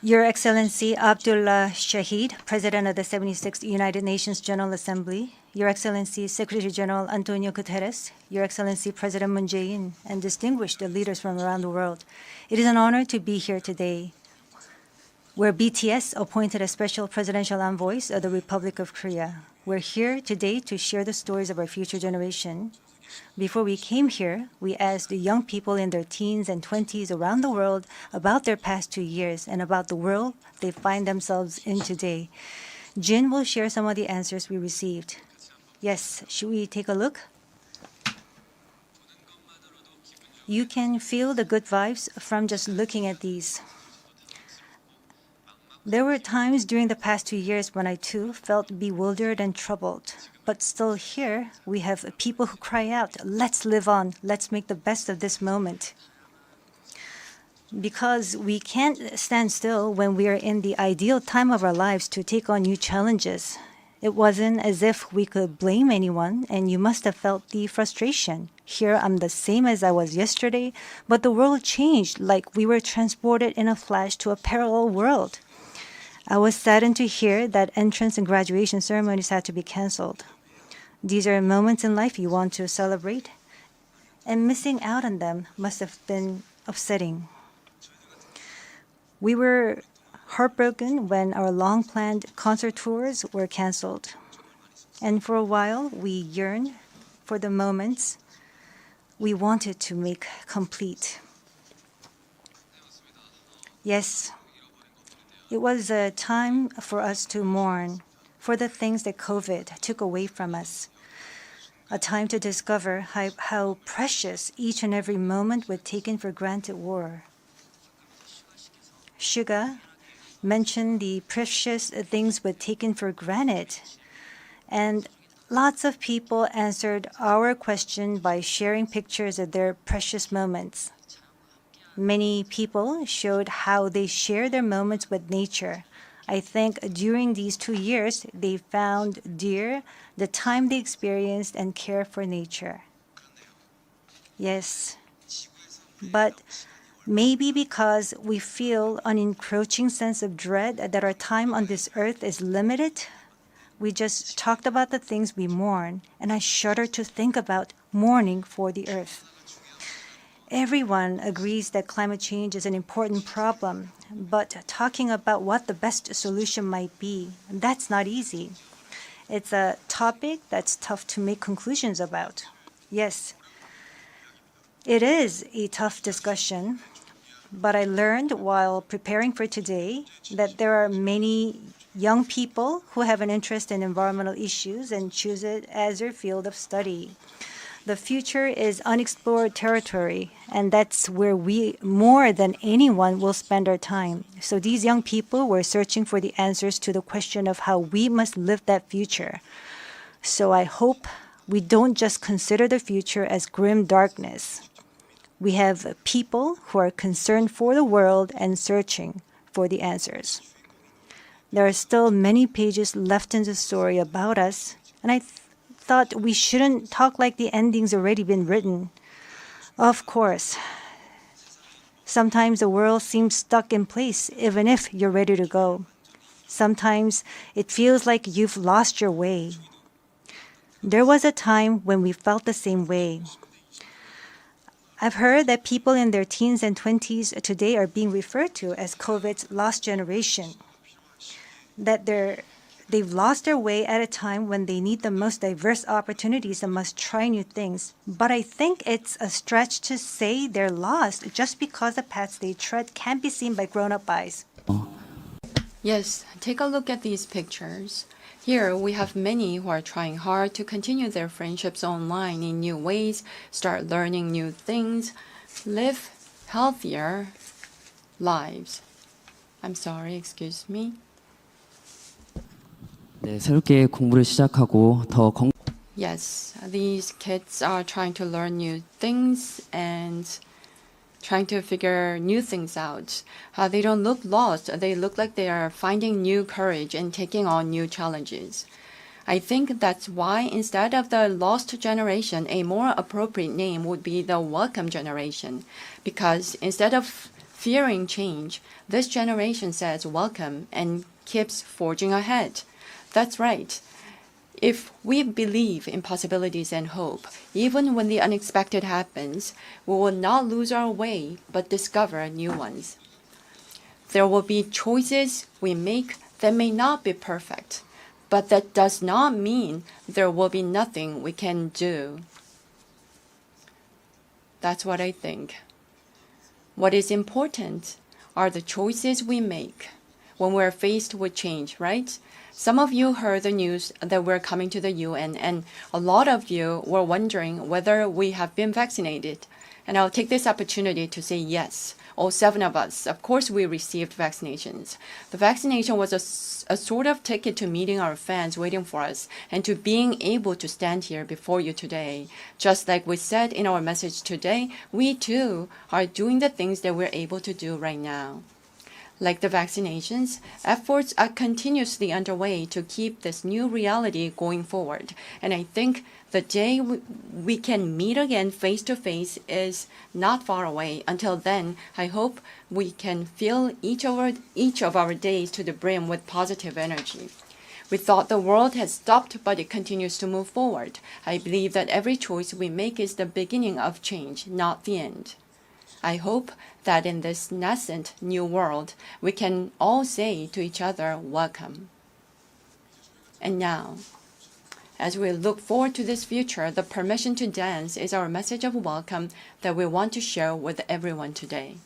Your Excellency Abdullah Shahid, President of the 76th United Nations General Assembly, Your Excellency Secretary General Antonio Guterres, Your Excellency President Moon Jae-in, and distinguished leaders from around the world, it is an honor to be here today, where BTS appointed as special presidential envoys of the Republic of Korea. We're here today to share the stories of our future generation. Before we came here, we asked the young people in their teens and 20s around the world about their past 2 years and about the world they find themselves in today. Jin will share some of the answers we received. Yes, should we take a look? You can feel the good vibes from just looking at these. There were times during the past 2 years when I too felt bewildered and troubled. But still here, we have people who cry out, let's live on, let's make the best of this moment. Because we can't stand still when we are in the ideal time of our lives to take on new challenges. It wasn't as if we could blame anyone, and you must have felt the frustration. Here I'm the same as I was yesterday, but the world changed like we were transported in a flash to a parallel world. I was saddened to hear that entrance and graduation ceremonies had to be canceled. These are moments in life you want to celebrate, and missing out on them must have been upsetting. We were heartbroken when our long-planned concert tours were canceled. And for a while, we yearned for the moments we wanted to make complete. Yes, it was a time for us to mourn for the things that COVID took away from us. A time to discover how precious each and every moment we'd taken for granted were. Suga mentioned the precious things we'd taken for granted, and lots of people answered our question by sharing pictures of their precious moments. Many people showed how they share their moments with nature. I think during these 2 years, they found dear the time they experienced and care for nature. Yes, but maybe because we feel an encroaching sense of dread that our time on this earth is limited, we just talked about the things we mourn, and I shudder to think about mourning for the earth. Everyone agrees that climate change is an important problem, but talking about what the best solution might be, that's not easy. It's a topic that's tough to make conclusions about. Yes, it is a tough discussion, but I learned while preparing for today that there are many young people who have an interest in environmental issues and choose it as their field of study. The future is unexplored territory, and that's where we, more than anyone, will spend our time. So these young people were searching for the answers to the question of how we must live that future. So I hope we don't just consider the future as grim darkness. We have people who are concerned for the world and searching for the answers. There are still many pages left in the story about us, and I thought we shouldn't talk like the ending's already been written. Of course, sometimes the world seems stuck in place even if you're ready to go. Sometimes it feels like you've lost your way. There was a time when we felt the same way. I've heard that people in their teens and 20s today are being referred to as COVID's lost generation. That they've lost their way at a time when they need the most diverse opportunities and must try new things. But I think it's a stretch to say they're lost just because the paths they tread can't be seen by grown-up eyes. Yes, take a look at these pictures. Here we have many who are trying hard to continue their friendships online in new ways, start learning new things, live healthier lives. I'm sorry, excuse me. 네, 새롭게 공부를 시작하고 더 Yes, these kids are trying to learn new things and trying to figure new things out. They don't look lost. They look like they are finding new courage and taking on new challenges. I think that's why instead of the lost generation, a more appropriate name would be the welcome generation. Because instead of fearing change, this generation says welcome and keeps forging ahead. That's right. If we believe in possibilities and hope, even when the unexpected happens, we will not lose our way but discover new ones. There will be choices we make that may not be perfect, but that does not mean there will be nothing we can do. That's what I think. What is important are the choices we make when we're faced with change, right? Some of you heard the news that we're coming to the UN, and a lot of you were wondering whether we have been vaccinated. And I'll take this opportunity to say yes. All 7 of us, of course, we received vaccinations. The vaccination was a sort of ticket to meeting our fans waiting for us and to being able to stand here before you today. Just like we said in our message today, we too are doing the things that we're able to do right now. Like the vaccinations, efforts are continuously underway to keep this new reality going forward. And I think the day we can meet again face to face is not far away. Until then, I hope we can fill each of our days to the brim with positive energy. We thought the world had stopped, but it continues to move forward. I believe that every choice we make is the beginning of change, not the end. I hope that in this nascent new world, we can all say to each other, welcome. And now, as we look forward to this future, the permission to dance is our message of welcome that we want to share with everyone today.